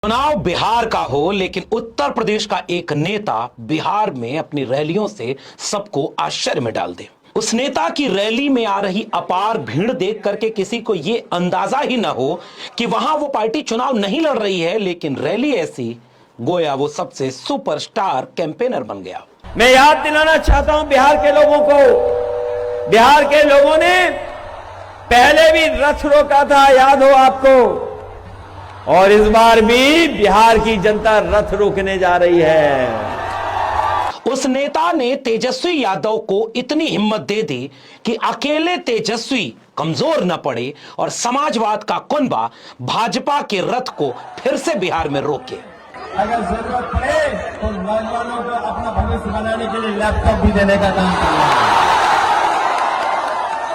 चुनाव बिहार का हो, लेकिन उत्तर प्रदेश का एक नेता बिहार में अपनी रैलियों से सबको आश्चर्य में डाल दे। उस नेता की रैली में आ रही अपार भीड़ देख करके किसी को यह अंदाजा ही ना हो कि वहां वो पार्टी चुनाव नहीं लड़ रही है, लेकिन रैली ऐसी गोया वो सबसे सुपरस्टार कैंपेनर बन गया। मैं याद दिलाना चाहता हूं बिहार के लोगों को, बिहार के लोगों ने पहले भी रथ रोका था, याद हो आपको, और इस बार भी बिहार की जनता रथ रोकने जा रही है। उस नेता ने तेजस्वी यादव को इतनी हिम्मत दे दी कि अकेले तेजस्वी कमजोर न पड़े और समाजवाद का कुनबा भाजपा के रथ को फिर से बिहार में रोके। अगर जरूरत पड़े तो नौजवानों को अपना भविष्य बनाने के लिए लैपटॉप भी देने का काम किया।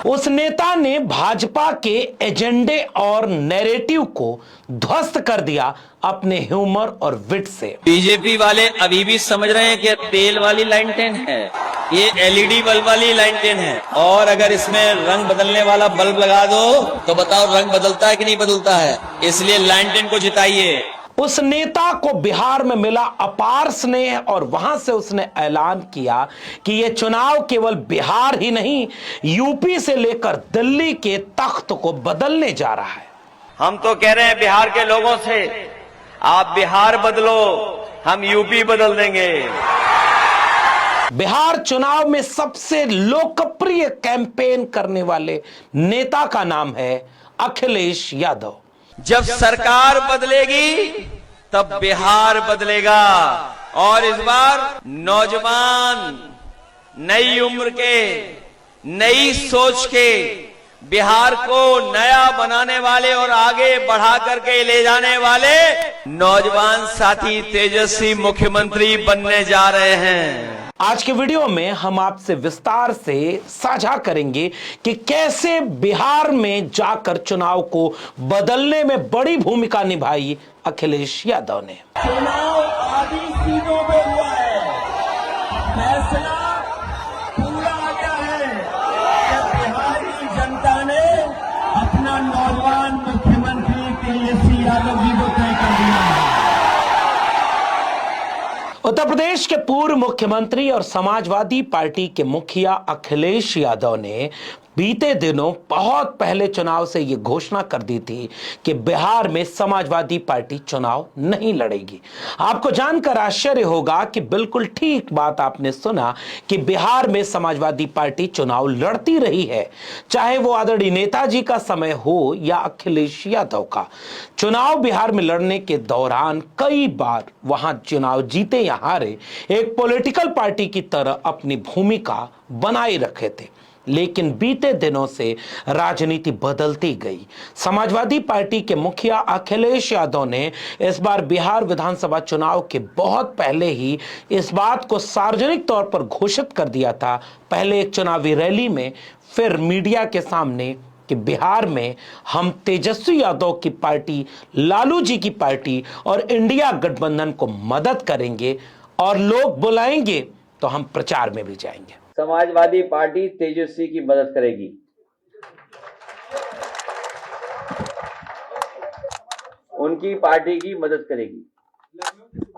उस नेता ने भाजपा के एजेंडे और नैरेटिव को ध्वस्त कर दिया अपने ह्यूमर और विट से। बीजेपी वाले अभी भी समझ रहे हैं कि तेल वाली लालटेन है, ये एलईडी बल्ब वाली लालटेन है, और अगर इसमें रंग बदलने वाला बल्ब लगा दो तो बताओ रंग बदलता है कि नहीं बदलता है। इसलिए लालटेन को जिताइए। उस नेता को बिहार में मिला अपार स्नेह और वहां से उसने ऐलान किया कि यह चुनाव केवल बिहार ही नहीं, यूपी से लेकर दिल्ली के तख्त को बदलने जा रहा है। हम तो कह रहे हैं बिहार के लोगों से, आप बिहार बदलो, हम यूपी बदल देंगे। बिहार चुनाव में सबसे लोकप्रिय कैंपेन करने वाले नेता का नाम है अखिलेश यादव। जब सरकार बदलेगी तब बिहार बदलेगा, और इस बार नौजवान, नई उम्र के, नई सोच के, बिहार को नया बनाने वाले और आगे बढ़ा करके ले जाने वाले नौजवान साथी तेजस्वी मुख्यमंत्री बनने जा रहे हैं। आज के वीडियो में हम आपसे विस्तार से साझा करेंगे कि कैसे बिहार में जाकर चुनाव को बदलने में बड़ी भूमिका निभाई अखिलेश यादव ने। चुनाव आधी सीटों पे हुआ है, फैसला पूरा आ गया है कि बिहार की जनता ने अपना नौजवान मुख्यमंत्री तेजस्वी यादव जी को तय कर दिया है। उत्तर प्रदेश के पूर्व मुख्यमंत्री और समाजवादी पार्टी के मुखिया अखिलेश यादव ने बीते दिनों बहुत पहले चुनाव से यह घोषणा कर दी थी कि बिहार में समाजवादी पार्टी चुनाव नहीं लड़ेगी। आपको जानकर आश्चर्य होगा कि बिल्कुल ठीक बात आपने सुना कि बिहार में समाजवादी पार्टी चुनाव लड़ती रही है, चाहे वो आदरणीय नेताजी का समय हो या अखिलेश यादव का। चुनाव बिहार में लड़ने के दौरान कई बार वहां चुनाव जीते या हारे एक पॉलिटिकल पार्टी की तरह अपनी भूमिका बनाए रखे थे, लेकिन बीते दिनों से राजनीति बदलती गई। समाजवादी पार्टी के मुखिया अखिलेश यादव ने इस बार बिहार विधानसभा चुनाव के बहुत पहले ही इस बात को सार्वजनिक तौर पर घोषित कर दिया था, पहले एक चुनावी रैली में, फिर मीडिया के सामने, कि बिहार में हम तेजस्वी यादव की पार्टी, लालू जी की पार्टी और इंडिया गठबंधन को मदद करेंगे और लोग बुलाएंगे तो हम प्रचार में भी जाएंगे। समाजवादी पार्टी तेजस्वी की मदद करेगी। उनकी पार्टी की मदद करेगी।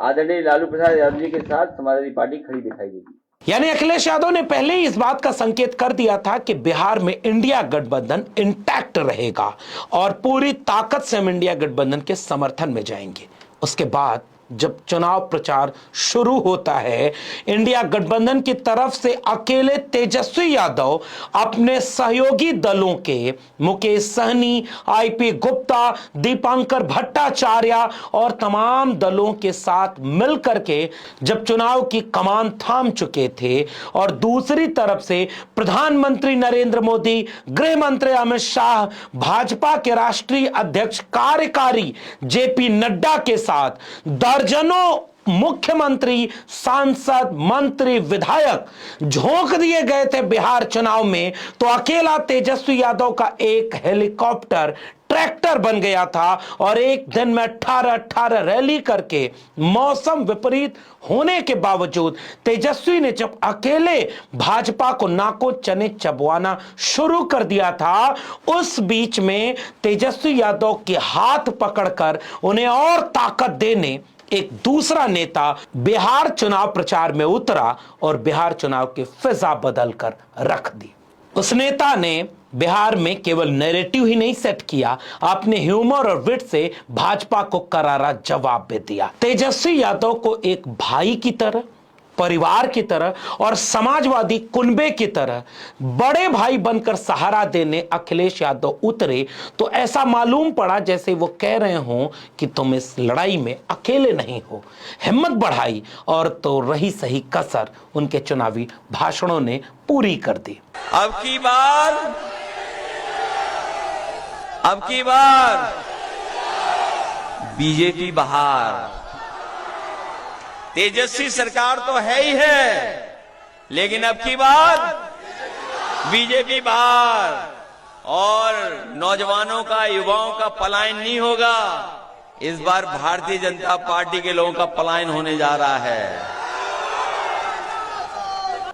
आदरणीय लालू प्रसाद यादव जी के साथ समाजवादी पार्टी खड़ी दिखाई देगी। यानी अखिलेश यादव ने पहले ही इस बात का संकेत कर दिया था कि बिहार में इंडिया गठबंधन इंटैक्ट रहेगा और पूरी ताकत से हम इंडिया गठबंधन के समर्थन में जाएंगे। उसके बाद जब चुनाव प्रचार शुरू होता है, इंडिया गठबंधन की तरफ से अकेले तेजस्वी यादव अपने सहयोगी दलों के मुकेश सहनी, आईपी गुप्ता, दीपांकर भट्टाचार्य और तमाम दलों के साथ मिलकर के जब चुनाव की कमान थाम चुके थे, और दूसरी तरफ से प्रधानमंत्री नरेंद्र मोदी, गृह मंत्री अमित शाह, भाजपा के राष्ट्रीय अध्यक्ष कार्यकारी जेपी नड्डा के साथ दर्जनों मुख्यमंत्री, सांसद, मंत्री, विधायक झोंक दिए गए थे बिहार चुनाव में, तो अकेला तेजस्वी यादव का एक हेलीकॉप्टर कैरेक्टर बन गया था और एक दिन में 18 रैली करके मौसम विपरीत होने के बावजूद तेजस्वी ने जब अकेले भाजपा को नाको चने चबवाना शुरू कर दिया था, उस बीच में तेजस्वी यादव के हाथ पकड़कर उन्हें और ताकत देने एक दूसरा नेता बिहार चुनाव प्रचार में उतरा और बिहार चुनाव की फिजा बदलकर रख दी। उस नेता ने बिहार में केवल नैरेटिव ही नहीं सेट किया, अपने ह्यूमर और विट से भाजपा को करारा जवाब भी दिया। तेजस्वी यादव को एक भाई की तरह, परिवार की तरह और समाजवादी कुनबे की तरह बड़े भाई बनकर सहारा देने अखिलेश यादव उतरे तो ऐसा मालूम पड़ा जैसे वो कह रहे हों कि तुम इस लड़ाई में अकेले नहीं हो। हिम्मत बढ़ाई और तो रही सही कसर उनके चुनावी भाषणों ने पूरी कर दी। अब की बार बीजेपी बाहर। तेजस्वी सरकार तो है ही है, लेकिन अब की बार बीजेपी बाहर और नौजवानों का, युवाओं का पलायन नहीं होगा। इस बार भारतीय जनता पार्टी के लोगों का पलायन होने जा रहा है।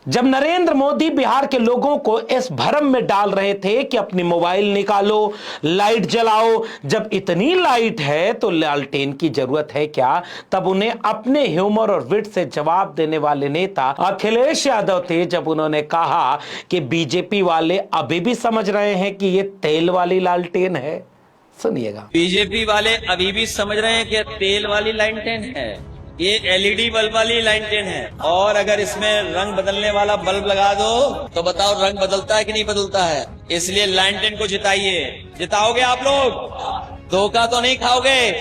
जब नरेंद्र मोदी बिहार के लोगों को इस भ्रम में डाल रहे थे कि अपनी मोबाइल निकालो, लाइट जलाओ, जब इतनी लाइट है तो लालटेन की जरूरत है क्या, तब उन्हें अपने ह्यूमर और विट से जवाब देने वाले नेता अखिलेश यादव थे। जब उन्होंने कहा कि बीजेपी वाले अभी भी समझ रहे हैं कि ये तेल वाली लालटेन है। सुनिएगा। बीजेपी वाले अभी भी समझ रहे हैं कि तेल वाली लालटेन है, ये एलईडी बल्ब वाली लालटेन है, और अगर इसमें रंग बदलने वाला बल्ब लगा दो तो बताओ रंग बदलता है कि नहीं बदलता है। इसलिए लालटेन को जिताइए। जिताओगे आप लोग, धोखा तो नहीं खाओगे,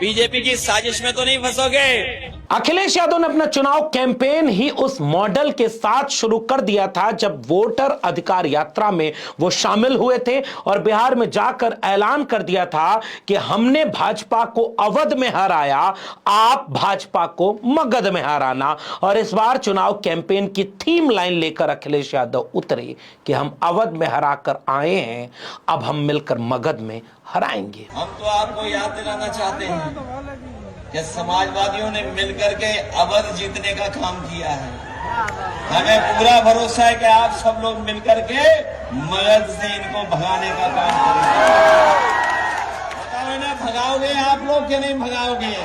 बीजेपी की साजिश में तो नहीं फंसोगे। अखिलेश यादव ने अपना चुनाव कैंपेन ही उस मॉडल के साथ शुरू कर दिया था जब वोटर अधिकार यात्रा में वो शामिल हुए थे और बिहार में जाकर ऐलान कर दिया था कि हमने भाजपा को अवध में हराया, आप भाजपा को मगध में हराना। और इस बार चुनाव कैंपेन की थीम लाइन लेकर अखिलेश यादव उतरे कि हम अवध में हराकर आए हैं, अब हम मिलकर मगध में हराएंगे। हम तो आपको याद दिलाना चाहते हैं कि समाजवादियों ने मिलकर के अवध जीतने का काम किया है। हमें पूरा भरोसा है कि आप सब लोग मिलकर के मगध से इनको भगाने का काम करेंगे। बताओ ना, भगाओगे आप लोग कि नहीं भगाओगे?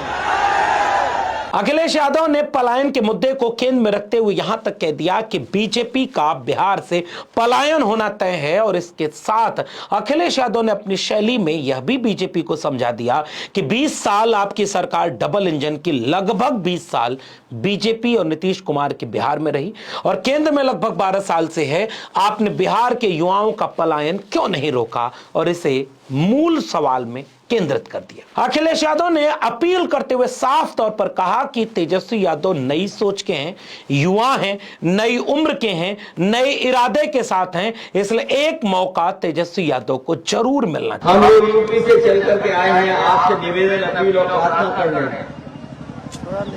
अखिलेश यादव ने पलायन के मुद्दे को केंद्र में रखते हुए यहां तक कह दिया कि बीजेपी का बिहार से पलायन होना तय है। और इसके साथ अखिलेश यादव ने अपनी शैली में यह भी बीजेपी को समझा दिया कि 20 साल आपकी सरकार डबल इंजन की, लगभग 20 साल बीजेपी और नीतीश कुमार की बिहार में रही और केंद्र में लगभग 12 साल से है। आपने बिहार के युवाओं का पलायन क्यों नहीं रोका और इसे मूल सवाल में केंद्रित कर दिया। अखिलेश यादव ने अपील करते हुए साफ तौर पर कहा कि तेजस्वी यादव नई सोच के हैं, युवा हैं, नई उम्र के हैं, नए इरादे के साथ हैं, इसलिए एक मौका तेजस्वी यादव को जरूर मिलना चाहिए। हम लोग यूपी से चल करके आए हैं आपसे निवेदन, अपील और प्रार्थना करने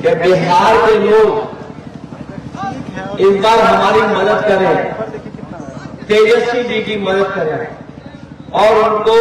कि बिहार के लोग इस बार हमारी मदद करें, तेजस्वी जी की मदद करें और उनको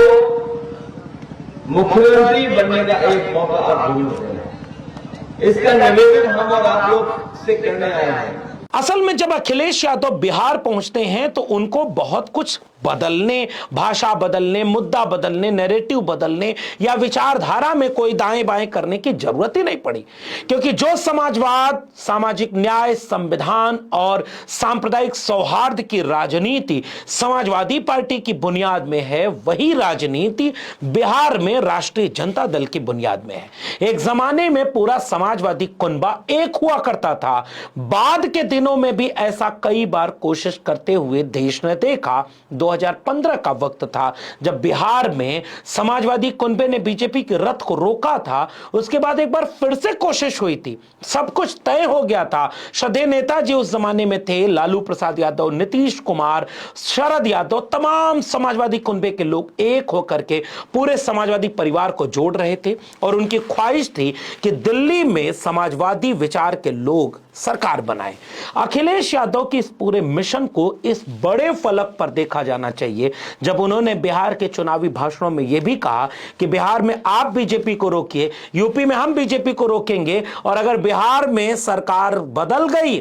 मुख्यमंत्री बनने का एक मौका आप जरूर दें। इसका निवेदन हम और आप लोग से करने आए हैं। असल में जब अखिलेश यादव बिहार पहुंचते हैं तो उनको बहुत कुछ बदलने, भाषा बदलने, मुद्दा बदलने, नैरेटिव बदलने या विचारधारा में कोई दाएं बाएं करने की जरूरत ही नहीं पड़ी, क्योंकि जो समाजवाद, सामाजिक न्याय, संविधान और सांप्रदायिक सौहार्द की राजनीति समाजवादी पार्टी की बुनियाद में है, वही राजनीति बिहार में राष्ट्रीय जनता दल की बुनियाद में है। एक जमाने में पूरा समाजवादी कुनबा एक हुआ करता था। बाद के दिनों में भी ऐसा कई बार कोशिश करते हुए देश ने देखा। 2015 का वक्त था जब बिहार में समाजवादी कुनबे ने बीजेपी के रथ को रोका था। उसके बाद एक बार फिर से कोशिश हुई थी, सब कुछ तय हो गया था। श्रद्धेय नेताजी उस जमाने में थे, लालू प्रसाद यादव, नीतीश कुमार, शरद यादव, तमाम समाजवादी कुनबे के लोग एक होकर के पूरे समाजवादी परिवार को जोड़ रहे थे और उनकी ख्वाहिश थी कि दिल्ली में समाजवादी विचार के लोग सरकार बनाए। अखिलेश यादव की इस पूरे मिशन को इस बड़े फलक पर देखा जाना चाहिए जब उन्होंने बिहार के चुनावी भाषणों में यह भी कहा कि बिहार में आप बीजेपी को रोकिए, यूपी में हम बीजेपी को रोकेंगे, और अगर बिहार में सरकार बदल गई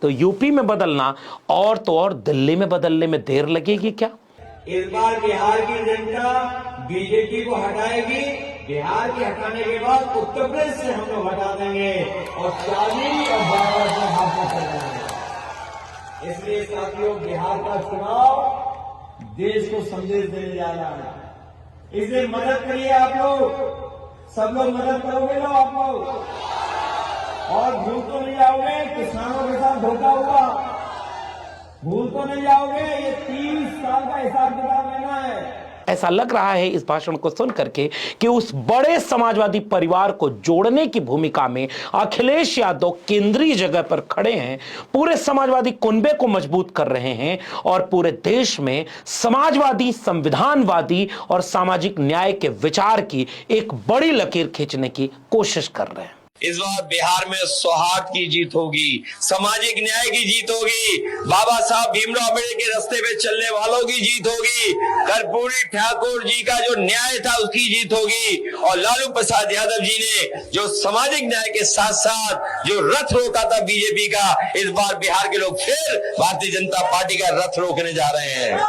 तो यूपी में बदलना और तो और दिल्ली में बदलने में देर लगेगी क्या? इस बार बिहार की जनता बीजेपी को हटाएगी। बिहार के हटाने के बाद उत्तर प्रदेश से हम लोग हटा देंगे और चांदी और बाबा से हाथ में कर देंगे। इसलिए साथियों, बिहार का चुनाव देश को संदेश देने जा रहा है। इसलिए मदद करिए आप लोग, सब लोग मदद करोगे ना आप लोग, और भूल तो नहीं जाओगे किसानों के साथ धोखा हुआ, भूल तो नहीं जाओगे। ये 30 साल का हिसाब किताब लेना है। ऐसा लग रहा है इस भाषण को सुन करके कि उस बड़े समाजवादी परिवार को जोड़ने की भूमिका में अखिलेश यादव केंद्रीय जगह पर खड़े हैं, पूरे समाजवादी कुनबे को मजबूत कर रहे हैं और पूरे देश में समाजवादी, संविधानवादी और सामाजिक न्याय के विचार की एक बड़ी लकीर खींचने की कोशिश कर रहे हैं। इस बार बिहार में सौहार्द की जीत होगी, सामाजिक न्याय की जीत होगी, बाबा साहब भीमराव अम्बेडकर के रास्ते पे चलने वालों की जीत होगी, कर्पूरी ठाकुर जी का जो न्याय था उसकी जीत होगी, और लालू प्रसाद यादव जी ने जो सामाजिक न्याय के साथ साथ जो रथ रोका था बीजेपी का, इस बार बिहार के लोग फिर भारतीय जनता पार्टी का रथ रोकने जा रहे हैं।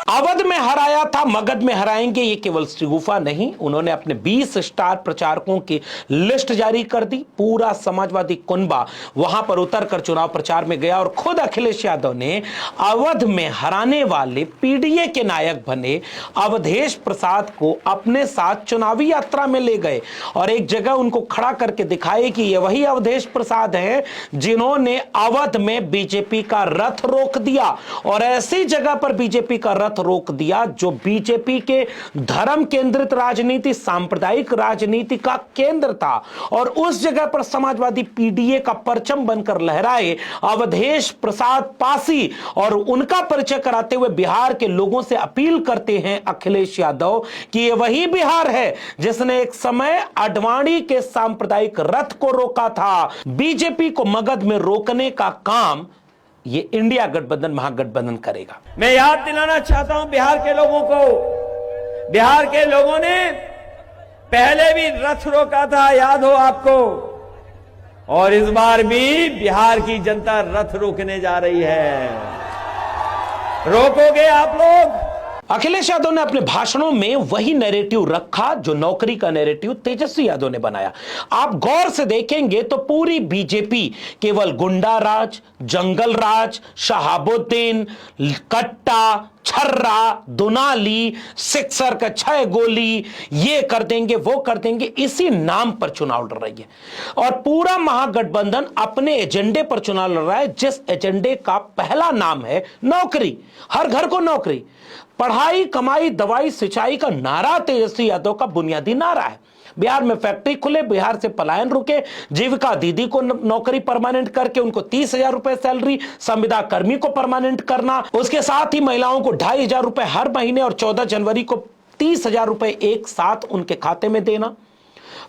अवध में हराया था, मगध में हराएंगे, ये केवल शगुफा नहीं, उन्होंने अपने 20 स्टार प्रचारकों की लिस्ट जारी कर दी। पूरा समाजवादी कुनबा वहां पर उतरकर चुनाव प्रचार में गया और खुद अखिलेश यादव ने अवध में हराने वाले पीडीए के नायक बने अवधेश प्रसाद को अपने साथ चुनावी यात्रा में ले गए और एक जगह उनको खड़ा करके दिखाए कि ये वही अवधेश प्रसाद है जिन्होंने अवध में बीजेपी का रथ रोक दिया, और ऐसी जगह पर बीजेपी का रथ रोक दिया जो बीजेपी के धर्म केंद्रित राजनीति, सांप्रदायिक राजनीति का केंद्र था, और उस जगह पर समाजवादी पीडीए का परचम बनकर लहराए अवधेश प्रसाद पासी, और उनका परिचय कराते हुए बिहार के लोगों से अपील करते हैं अखिलेश यादव कि यह वही बिहार है जिसने एक समय आडवाणी के सांप्रदायिक रथ को रोका था। बीजेपी को मगध में रोकने का काम ये इंडिया गठबंधन, महागठबंधन करेगा। मैं याद दिलाना चाहता हूं बिहार के लोगों को, बिहार के लोगों ने पहले भी रथ रोका था, याद हो आपको, और इस बार भी बिहार की जनता रथ रोकने जा रही है। रोकोगे आप लोग? अखिलेश यादव ने अपने भाषणों में वही नैरेटिव रखा जो नौकरी का नैरेटिव तेजस्वी यादव ने बनाया। आप गौर से देखेंगे तो पूरी बीजेपी केवल गुंडा राज, जंगल राज, शहाबुद्दीन, कट्टा, छर्रा, दुनाली, सिक्सर का 6 गोली, ये कर देंगे वो कर देंगे, इसी नाम पर चुनाव लड़ रही है। और पूरा महागठबंधन अपने एजेंडे पर चुनाव लड़ रहा है, जिस एजेंडे का पहला नाम है नौकरी, हर घर को नौकरी। पढ़ाई, कमाई, दवाई, सिंचाई का नारा तेजस्वी यादव का बुनियादी नारा है। बिहार में फैक्ट्री खुले, बिहार से पलायन रुके, जीविका दीदी को नौकरी परमानेंट करके उनको 30,000 रुपए सैलरी, संविदा कर्मी को परमानेंट करना, उसके साथ ही महिलाओं को 2,500 रुपए हर महीने और 14 जनवरी को 30,000 रुपए एक साथ उनके खाते में देना,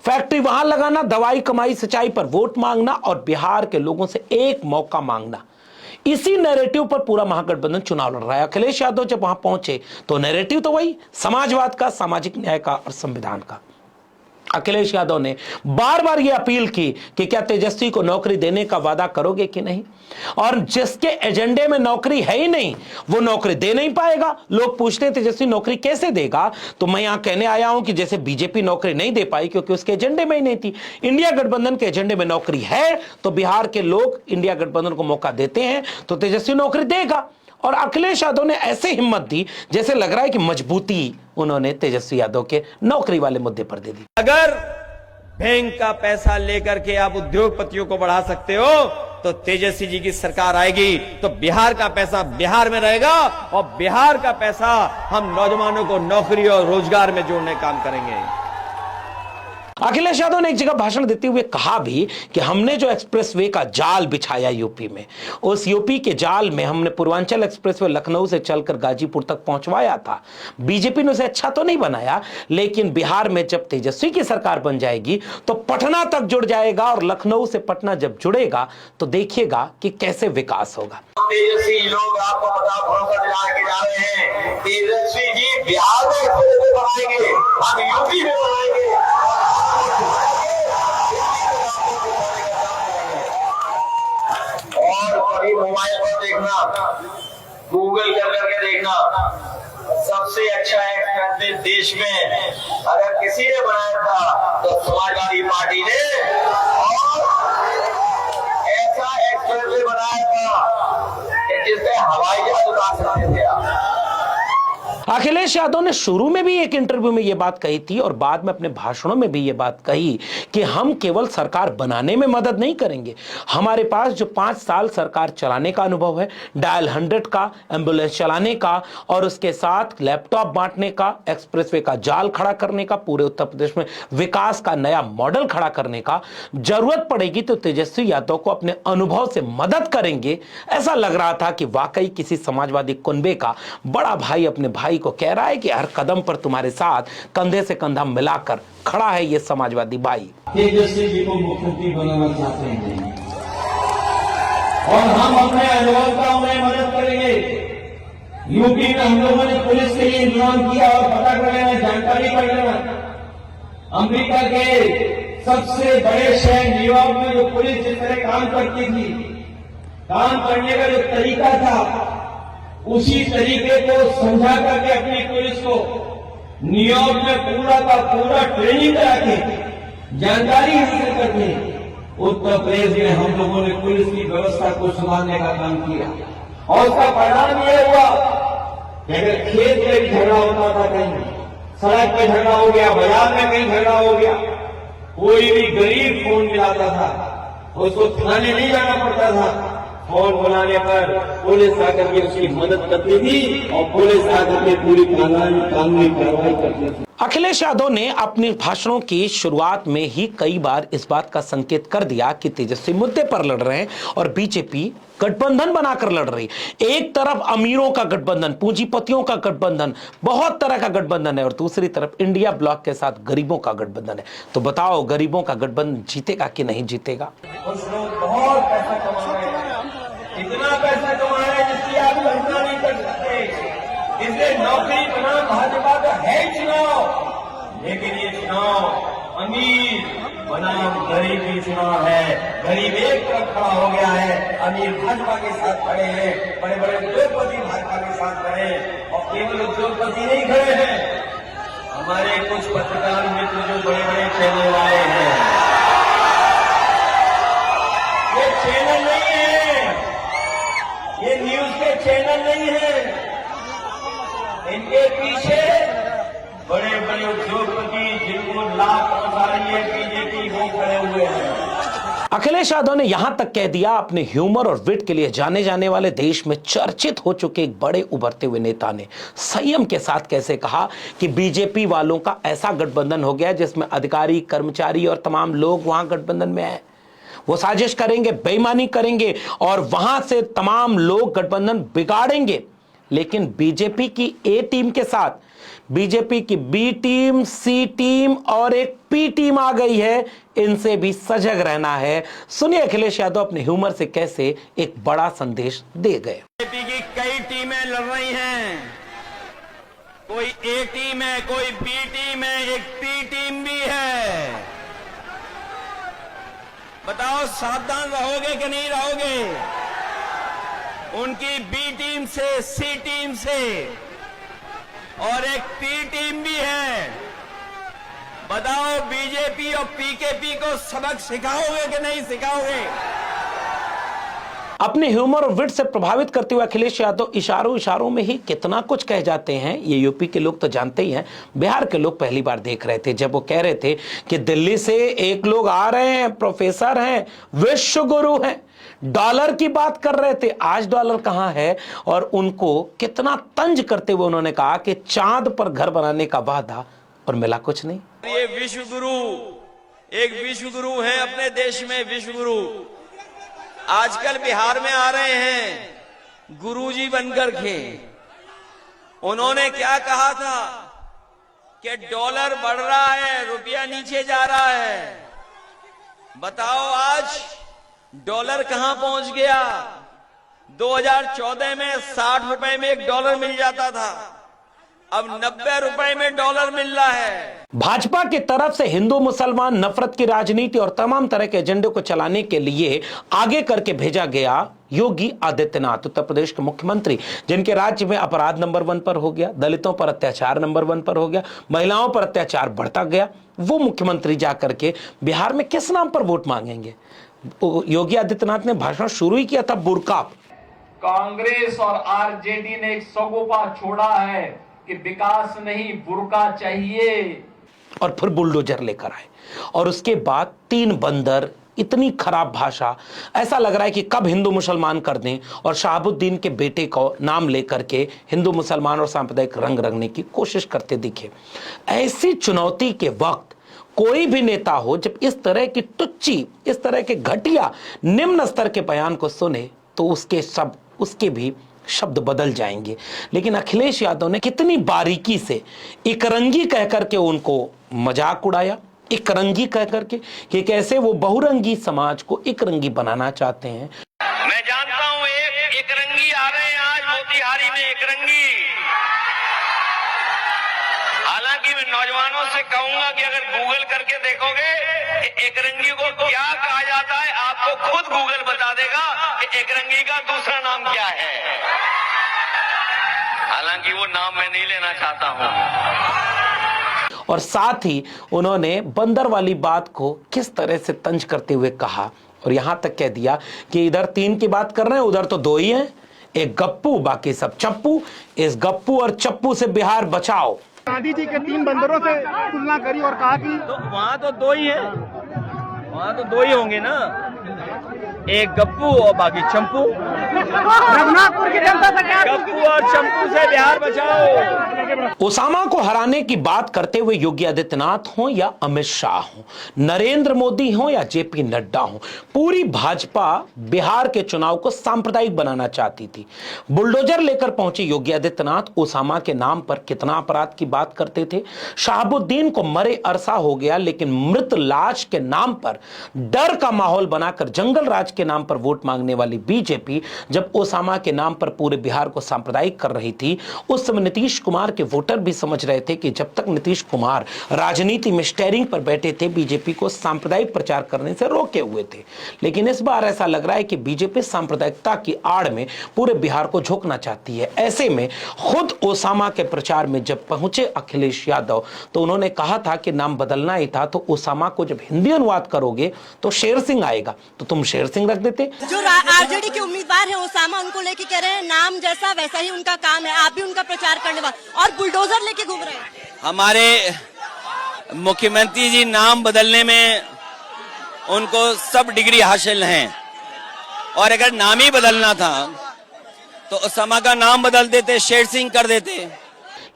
फैक्ट्री वहां लगाना, दवाई, कमाई, सिंचाई पर वोट मांगना और बिहार के लोगों से एक मौका मांगना। इसी नैरेटिव पर पूरा महागठबंधन चुनाव लड़ रहा है। अखिलेश यादव जब वहां पहुंचे तो नैरेटिव तो वही समाजवाद का, सामाजिक न्याय का और संविधान का। अखिलेश यादव ने बार बार यह अपील की कि क्या तेजस्वी को नौकरी देने का वादा करोगे कि नहीं, और जिसके एजेंडे में नौकरी है ही नहीं वो नौकरी दे नहीं पाएगा। लोग पूछते हैं तेजस्वी नौकरी कैसे देगा, तो मैं यहां कहने आया हूं कि जैसे बीजेपी नौकरी नहीं दे पाई क्योंकि उसके एजेंडे में ही नहीं थी, इंडिया गठबंधन के एजेंडे में नौकरी है तो बिहार के लोग इंडिया गठबंधन को मौका देते हैं तो तेजस्वी नौकरी देगा। और अखिलेश यादव ने ऐसे हिम्मत दी जैसे लग रहा है कि मजबूती उन्होंने तेजस्वी यादव के नौकरी वाले मुद्दे पर दे दी। अगर बैंक का पैसा लेकर के आप उद्योगपतियों को बढ़ा सकते हो तो तेजस्वी जी की सरकार आएगी तो बिहार का पैसा बिहार में रहेगा और बिहार का पैसा हम नौजवानों को नौकरी और रोजगार में जोड़ने का काम करेंगे। अखिलेश यादव ने एक जगह भाषण देते हुए कहा भी कि हमने जो एक्सप्रेसवे का जाल बिछाया यूपी में, उस यूपी के जाल में हमने पूर्वांचल एक्सप्रेसवे लखनऊ से चलकर गाजीपुर तक पहुंचवाया था। बीजेपी ने उसे अच्छा तो नहीं बनाया, लेकिन बिहार में जब तेजस्वी की सरकार बन जाएगी तो पटना तक जुड़ जाएगा, और लखनऊ से पटना जब जुड़ेगा तो देखिएगा कि कैसे विकास होगा। तेजस्वी लोग आपको बता भरोसा दिला के जा रहे हैं, तेजस्वी जी बिहार में एक्सप्रेसवे बनाएंगे, हम यूपी में बनाएंगे। और कभी मोबाइल पर देखना, गूगल कर करके देखना, सबसे अच्छा एक्सप्रेसवे देश में अगर किसी ने बनाया था तो समाजवादी पार्टी ने, और ऐसा एक्सप्रेसवे बनाया था जिससे हवाई जहाज उड़ा सकते थे आप। अखिलेश यादव ने शुरू में भी एक इंटरव्यू में यह बात कही थी और बाद में अपने भाषणों में भी यह बात कही कि हम केवल सरकार बनाने में मदद नहीं करेंगे, हमारे पास जो 5 साल सरकार चलाने का अनुभव है, डायल 100 का, एम्बुलेंस चलाने का, और उसके साथ लैपटॉप बांटने का, एक्सप्रेसवे का जाल खड़ा करने का, पूरे उत्तर प्रदेश में विकास का नया मॉडल खड़ा करने का, जरूरत पड़ेगी तो तेजस्वी यादव को अपने अनुभव से मदद करेंगे। ऐसा लग रहा था कि वाकई किसी समाजवादी कुनबे का बड़ा भाई अपने भाई को कह रहा है कि हर कदम पर तुम्हारे साथ कंधे से कंधा मिलाकर खड़ा है ये समाजवादी भाई। तेजस्वी जी को मुख्यमंत्री बनाना चाहते हैं और हम अपने अनुभव का उन्हें मदद करेंगे। यूपी में हम लोगों ने पुलिस के लिए इंतजाम किया और पता कर लेना, जानकारी कर लेना। अमेरिका के सबसे बड़े शहर न्यूयॉर्क में जो पुलिस जिस तरह काम करती थी, काम करने का जो तरीका था, उसी तरीके को समझा करके अपनी पुलिस को न्यूयॉर्क में पूरा का पूरा ट्रेनिंग करा के जानकारी हासिल करके उत्तर प्रदेश में हम लोगों ने पुलिस की व्यवस्था को सुधारने का काम किया। और उसका परिणाम यह हुआ कि अगर खेत में भी झगड़ा होता था, कहीं सड़क पे झगड़ा हो गया, बाजार में कहीं झगड़ा हो गया, कोई भी गरीब फोन मिलाता था, उसको थाने नहीं जाना पड़ता था, फोन बुलाने पर पुलिस आकर के उसकी मदद करती थी और पुलिस आकर के पूरी कानूनी कार्रवाई करती थी। अखिलेश यादव ने अपने भाषणों की शुरुआत में ही कई बार इस बात का संकेत कर दिया कि तेजस्वी मुद्दे पर लड़ रहे हैं और बीजेपी गठबंधन बनाकर लड़ रही। एक तरफ अमीरों का गठबंधन, पूंजीपतियों का गठबंधन, बहुत तरह का गठबंधन है, और दूसरी तरफ इंडिया ब्लॉक के साथ गरीबों का गठबंधन है। तो बताओ गरीबों का गठबंधन जीतेगा कि नहीं जीतेगा? कुछ लोग बहुत पैसा कमा रहे हैं, इतना पैसा कमा रहे हैं जिसकी आप कल्पना नहीं कर सकते। इसलिए नौकरी बनाम भाजपा का है चुनाव, लेकिन ये चुनाव अमीर बनाम गरीब की चुनाव है। गरीब एक तरफ खड़ा हो गया है, अमीर भाजपा के साथ खड़े हैं, बड़े बड़े उद्योगपति भाजपा के साथ खड़े हैं। और केवल उद्योगपति नहीं खड़े हैं, हमारे कुछ पत्रकार मित्र जो बड़े बड़े चैनल वाले हैं, ये चैनल नहीं है, ये न्यूज के चैनल नहीं है, इनके पीछे बड़े बड़े उद्योगपति जिनको लाभ पहुंचा रही है बीजेपी, वो खड़े हुए हैं। अखिलेश यादव ने यहां तक कह दिया, अपने ह्यूमर और विट के लिए जाने जाने वाले देश में चर्चित हो चुके एक बड़े उभरते हुए नेता ने संयम के साथ कैसे कहा कि बीजेपी वालों का ऐसा गठबंधन हो गया जिसमें अधिकारी, कर्मचारी और तमाम लोग वहां गठबंधन में हैं। वो साजिश करेंगे, बेईमानी करेंगे और वहां से तमाम लोग गठबंधन बिगाड़ेंगे। लेकिन बीजेपी की ए टीम के साथ बीजेपी की बी टीम, सी टीम और एक पी टीम आ गई है। इनसे भी सजग रहना है। सुनिए अखिलेश यादव अपने ह्यूमर से कैसे एक बड़ा संदेश दे गए। बीजेपी की कई टीमें लड़ रही हैं, कोई ए टीम है, कोई बी टीम है, एक पी टीम भी है। बताओ सावधान रहोगे कि नहीं रहोगे? उनकी बी टीम से, सी टीम से और एक पी टीम भी है। बताओ बीजेपी और पीकेपी को सबक सिखाओगे कि नहीं सिखाओगे? अपने ह्यूमर और विट से प्रभावित करते हुए अखिलेश यादव इशारों इशारों में ही कितना कुछ कह जाते हैं। ये यूपी के लोग तो जानते ही हैं, बिहार के लोग पहली बार देख रहे थे जब वो कह रहे थे कि दिल्ली से एक लोग आ रहे हैं, प्रोफेसर हैं, विश्व गुरु हैं, डॉलर की बात कर रहे थे। आज डॉलर कहां है? और उनको कितना तंज करते हुए उन्होंने कहा कि चांद पर घर बनाने का वादा और मिला कुछ नहीं। ये विश्व गुरु एक विश्व गुरु हैं अपने देश में, विश्व गुरु आजकल बिहार में आ रहे हैं गुरुजी बनकर के। उन्होंने क्या कहा था कि डॉलर बढ़ रहा है, रुपया नीचे जा रहा है। बताओ आज डॉलर कहां पहुंच गया? 2014 में 60 रुपए में एक डॉलर मिल जाता था, अब 90 रुपए में डॉलर मिल रहा है। भाजपा की तरफ से हिंदू मुसलमान नफरत की राजनीति और तमाम तरह के एजेंडे को चलाने के लिए आगे करके भेजा गया योगी आदित्यनाथ, उत्तर प्रदेश के मुख्यमंत्री, जिनके राज्य में अपराध नंबर 1 पर हो गया, दलितों पर अत्याचार नंबर 1 पर हो गया, महिलाओं पर अत्याचार बढ़ता गया। वो मुख्यमंत्री जाकर के बिहार में किस नाम पर वोट मांगेंगे? योगी आदित्यनाथ ने भाषण शुरू ही किया था बुर्का। कांग्रेस और आरजेडी ने एक सगोपा छोड़ा है कि विकास नहीं बुर्का चाहिए, और फिर बुलडोजर लेकर आए। और उसके बाद 3 बंदर, इतनी खराब भाषा, ऐसा लग रहा है कि कब हिंदू मुसलमान कर दें, और शहाबुद्दीन के बेटे को नाम लेकर के हिंदू मुसलमान और सांप्रदायिक रंग रंगने की कोशिश करते दिखे। ऐसी चुनौती के वक्त कोई भी नेता हो, जब इस तरह की टुच्ची, इस तरह के घटिया निम्न स्तर के बयान को सुने तो उसके भी शब्द बदल जाएंगे। लेकिन अखिलेश यादव ने कितनी बारीकी से इकरंगी कहकर के उनको मजाक उड़ाया, इकरंगी कहकर के कि कैसे वो बहुरंगी समाज को इकरंगी बनाना चाहते हैं। मैं जानता हूं एक रंगी आ रहे हैं आज मोतिहारी में, एक रंगी। हालांकि मैं नौजवानों से कहूंगा कि अगर गूगल करके देखोगे कि एक रंगी को क्या कहा जाता है, आपको खुद गूगल बता देगा कि एक रंगी का दूसरा नाम क्या है। हालांकि वो नाम मैं नहीं लेना चाहता हूं। और साथ ही उन्होंने बंदर वाली बात को किस तरह से तंज करते हुए कहा, और यहां तक कह दिया कि इधर 3 की बात कर रहे हैं, उधर तो 2 ही हैं, एक गप्पू बाकी सब चप्पू। इस गप्पू और चप्पू से बिहार बचाओ। गांधी जी के 3 बंदरों से तुलना करी और कहा कि तो वहां तो 2 ही है, वहां तो 2 ही होंगे ना, एक गप्पू और बाकी चंपू। रघुनाथपुर की जनता से क्या गप्पू और चंपू से बिहार बचाओ। ओसामा को हराने की बात करते हुए योगी आदित्यनाथ हो या अमित शाह हो, नरेंद्र मोदी हो या जेपी नड्डा हो, पूरी भाजपा बिहार के चुनाव को सांप्रदायिक बनाना चाहती थी। बुलडोजर लेकर पहुंचे योगी आदित्यनाथ ओसामा के नाम पर कितना अपराध की बात करते थे। शहाबुद्दीन को मरे अरसा हो गया, लेकिन मृत लाश के नाम पर डर का माहौल बनाकर जंगल राज के नाम पर वोट मांगने वाली बीजेपी जब ओसामा के नाम पर पूरे बिहार को सांप्रदायिक कर रही थी, उस समय नीतीश कुमार के वोटर भी समझ रहे थे कि जब तक नीतीश कुमार राजनीति में स्टीयरिंग पर बैठे थे, बीजेपी को सांप्रदायिक प्रचार करने से रोके हुए थे। लेकिन इस बार ऐसा लग रहा है कि बीजेपी सांप्रदायिकता की आड़ में पूरे बिहार को झोंकना चाहती है। ऐसे में खुद ओसामा के प्रचार में जब पहुंचे अखिलेश यादव, तो उन्होंने कहा था कि नाम बदलना ही था, तो ओसामा को जब हिंदी अनुवाद करोगे तो शेर सिंह आएगा, तो तुम शेर सिंह रख देते। जो आरजेडी के उम्मीदवार हैं ओसामा, उनको लेके कह रहे हैं नाम जैसा वैसा ही उनका काम है, आप भी उनका प्रचार करने वाले, और बुलडोजर लेके घूम रहे हैं। हमारे मुख्यमंत्री जी नाम बदलने में उनको सब डिग्री हासिल हैं, और अगर नाम ही बदलना था तो ओसामा का नाम बदल देते, शेर सिंह कर देते।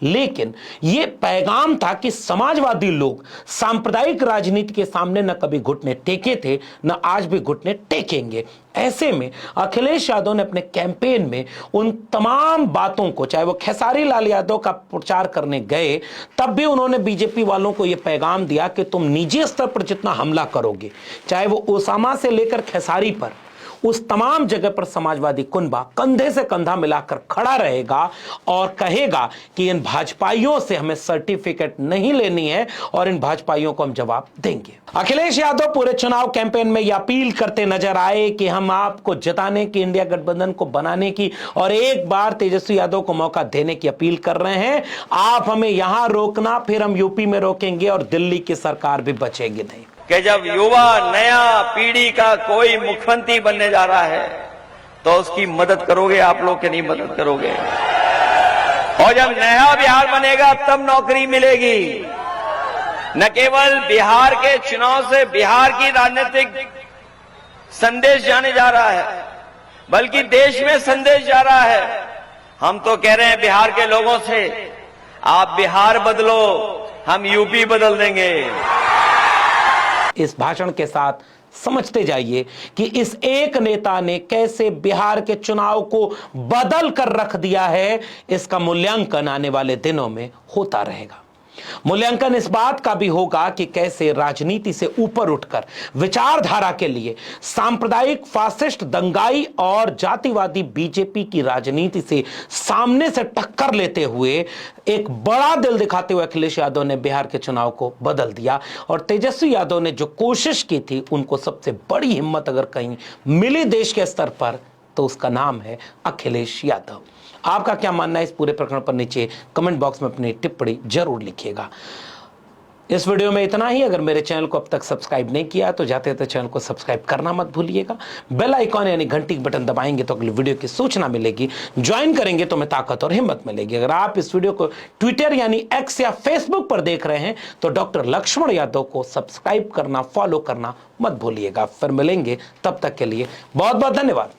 लेकिन यह पैगाम था कि समाजवादी लोग सांप्रदायिक राजनीति के सामने न कभी घुटने टेके थे, न आज भी घुटने टेकेंगे। ऐसे में अखिलेश यादव ने अपने कैंपेन में उन तमाम बातों को, चाहे वो खेसारी लाल यादव का प्रचार करने गए, तब भी उन्होंने बीजेपी वालों को यह पैगाम दिया कि तुम निजी स्तर पर जितना हमला करोगे, चाहे वो ओसामा से लेकर खेसारी पर, उस तमाम जगह पर समाजवादी कुनबा कंधे से कंधा मिलाकर खड़ा रहेगा और कहेगा कि इन भाजपाइयों से हमें सर्टिफिकेट नहीं लेनी है और इन भाजपाइयों को हम जवाब देंगे। अखिलेश यादव पूरे चुनाव कैंपेन में यह अपील करते नजर आए कि हम आपको जिताने की, इंडिया गठबंधन को बनाने की और एक बार तेजस्वी यादव को मौका देने की अपील कर रहे हैं। आप हमें यहां रोकना, फिर हम यूपी में रोकेंगे और दिल्ली की सरकार भी बचेगी नहीं। कि जब युवा नया पीढ़ी का कोई मुख्यमंत्री बनने जा रहा है तो उसकी मदद करोगे आप लोग कि नहीं मदद करोगे? और जब नया बिहार बनेगा तब नौकरी मिलेगी। न केवल बिहार के चुनाव से बिहार की राजनीतिक संदेश जाने जा रहा है, बल्कि देश में संदेश जा रहा है। हम तो कह रहे हैं बिहार के लोगों से, आप बिहार बदलो, हम यूपी बदल देंगे। इस भाषण के साथ समझते जाइए कि इस एक नेता ने कैसे बिहार के चुनाव को बदल कर रख दिया है। इसका मूल्यांकन आने वाले दिनों में होता रहेगा। मूल्यांकन इस बात का भी होगा कि कैसे राजनीति से ऊपर उठकर विचारधारा के लिए सांप्रदायिक फासिस्ट दंगाई और जातिवादी बीजेपी की राजनीति से सामने से टक्कर लेते हुए एक बड़ा दिल दिखाते हुए अखिलेश यादव ने बिहार के चुनाव को बदल दिया। और तेजस्वी यादव ने जो कोशिश की थी, उनको सबसे बड़ी हिम्मत अगर कहीं मिली देश के स्तर पर तो उसका नाम है अखिलेश यादव। आपका क्या मानना है इस पूरे प्रकरण पर नीचे कमेंट बॉक्स में अपनी टिप्पणी जरूर लिखिएगा। इस वीडियो में इतना ही। अगर मेरे चैनल को अब तक सब्सक्राइब नहीं किया तो जाते तो चैनल को सब्सक्राइब करना मत भूलिएगा। बेल आइकॉन यानी घंटी का बटन दबाएंगे तो अगली वीडियो की सूचना मिलेगी। ज्वाइन करेंगे तो मैं ताकत और हिम्मत मिलेगी। अगर आप इस वीडियो को ट्विटर यानी एक्स या फेसबुक पर देख रहे हैं तो डॉक्टर लक्ष्मण यादव को सब्सक्राइब करना, फॉलो करना मत भूलिएगा। फिर मिलेंगे, तब तक के लिए बहुत बहुत धन्यवाद।